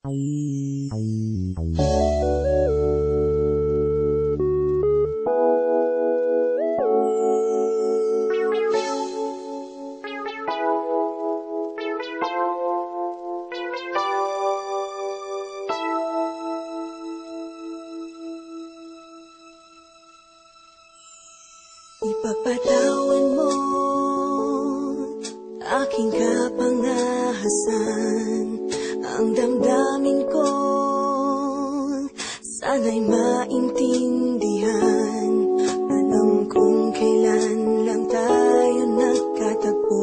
Ipapatawan mo aking kapangahasan, ang damdamin ko sana'y maintindihan. Alam kong kailan lang tayo nagkatagpo,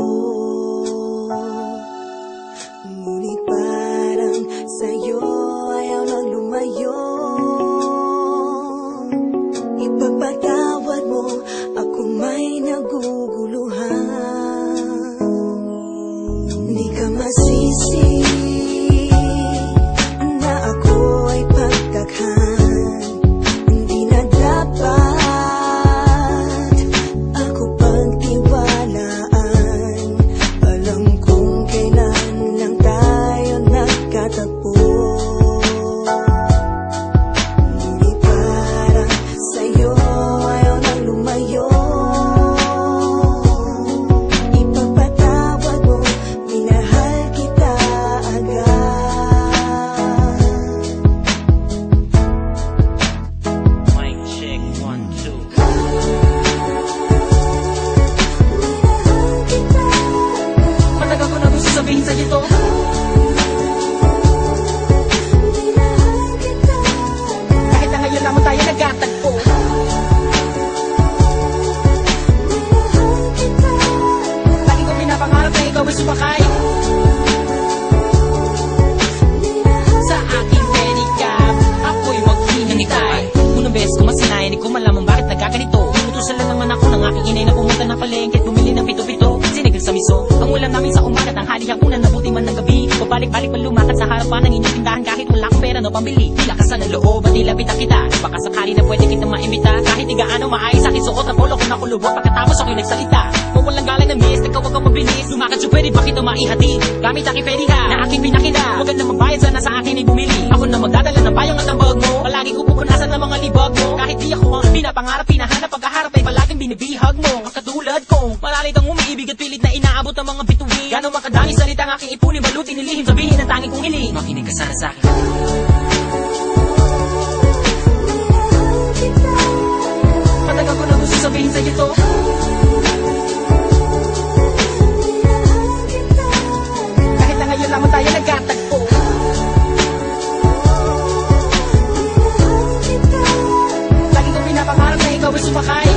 ngunit parang sa'yo ayaw lang lumayo. Ipapatawad mo ako may naguguluhan. Hindi ka masisi na ako ay pagtakhan. Hindi na dapat ako pagtiwalaan. Alam kong kailan lang tayo nagkatagpo, ngunit parang sa'yo ayaw nang lumayo. Ipagpatawad mo, minahal kita agad. Mic check 1, 2. Matagal ko na gusto sabihin sa ito. Kahit na ngayon lamang tayo nagkatagpo. Lagi ko pinapangarap na ikaw ay sumakay sa aking pedicab. Ako'y maghihintay. Unang beses ko masinayan, di ko malaman bakit nagkaganito. Inutusan lang naman ako ng aking inay na pumunta ng palengke at bumili ng pito-pito. Sinigang sa miso, ang ulam namin sa umaga, tanghali hapunan, nabuti man ng gabi. Pabalik-balik man lumakad sa harapan ng inyong tindahan kahit wala akong pera no pambili. Dilakasan ng loob at nilapitan kita. Baka sakali na pwede kita maimbita. Kahit di gaano maayos aking suot ng polo ko nakulubot. Pagkatapos ako'y nagsalita, kung walang galang na miss, ikaw wag kang mabilis. Lumakad siya, pwede ba kita maihatid? Gamit aking pediha na aking pinakita. Huwag ka na magbayad, sana sa akin ay bumili. Ako na magdadala ng payong at ng bag mo. Palagi ko pupunasan ng mga libag mo. Kahit di ako ang pinapangarap, pinahanap, pagkaharap ay palaging binibihag mo. Ang katulad kong malalit ang umiibig at pilit na inaabot ng mga bituin. Gano'ng makadami salita ang aking ipunin, balutin, nilihim, sabihin ang tanging kong hiling. Makinig ka sana sa akin. Matagal ko na gusto sabihin sa ito. Kahit na ngayon lamang tayo nagkatagpo. Lagi kong pinapangarap na ikaw ay sumakay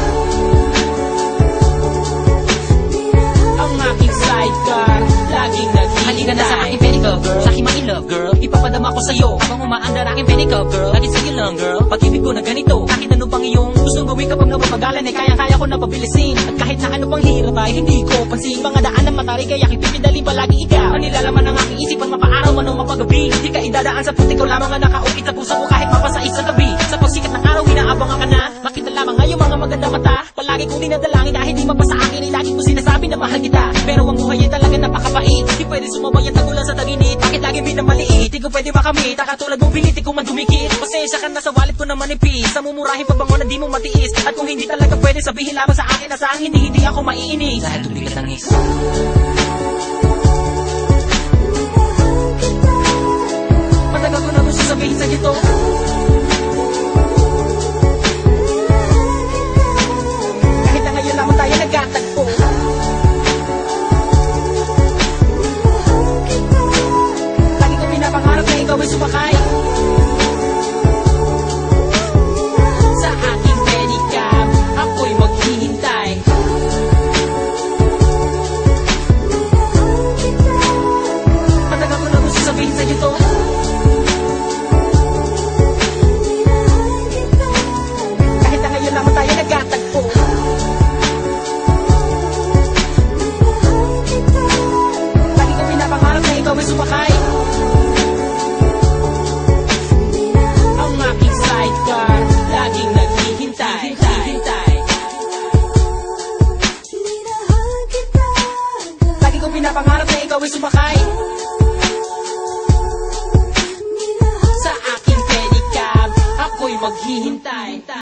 ang aking sidecar, laging naghihintay. Halika na sa aking pedicab, girl, sa aking ma-in-love, girl. Ipapadama ko sa'yo habang umaandar aking pedicab, girl. Lagi sa'yo lang, girl, pag-ibig ko na ganito. Kahit ano pang iyong gustong gawin kapag napapagalan, ay kaya-kaya ko na pabilisin. At kahit na ano pang hirap ay hindi ko pansin. Mga daan ng matarik ay aking pipindali, palagi ikaw ang nilalaman ng aking isipan, mapaaraw man o mapagabi. Di ka idadaan sa puti ko, lamang ang nakaukit sa puso ko kahit mapasais sa tabi. Sa pagsikat ng araw, inaabangan ka na. Makita lamang ngayon mga maganda mata. Palagi kong dinadalangin kahit di mapasa akin, ay lagi ko sinasabi na mahal kita. Pero ang buhay ay talaga napakapait. Di pwede sumabay ang tagulan sa taginit. Bakit lagi minamaliit? Di ko pwede makamit. Katulad mong pilit, di ko man dumikit. Pasensya ka na sa wallet ko na manipis. Sa mumurahin pabango na di mo matiis. At kung hindi talaga pwede, sabihin lamang sa akin na sa akin hindi ako maiinis. Dahil tumigat ang is. Matagal ko na gusto sabihin sa ito. Kahit na ngayon lamang tayo nagkatagpo. Lagi ko pinapangarap na ikaw ay sumakay sa aking pedicab. Ako'y maghihintay. Matagal ko na gusto sabihin sa ito. Kahit na ngayon lamang tayo nagkatagpo. Lagi ko pinapangarap na ikaw ay sumakay ang aking sidecar, laging naghihintay. Lagi ko pinapangarap na ikaw ay sumakay maghihintay.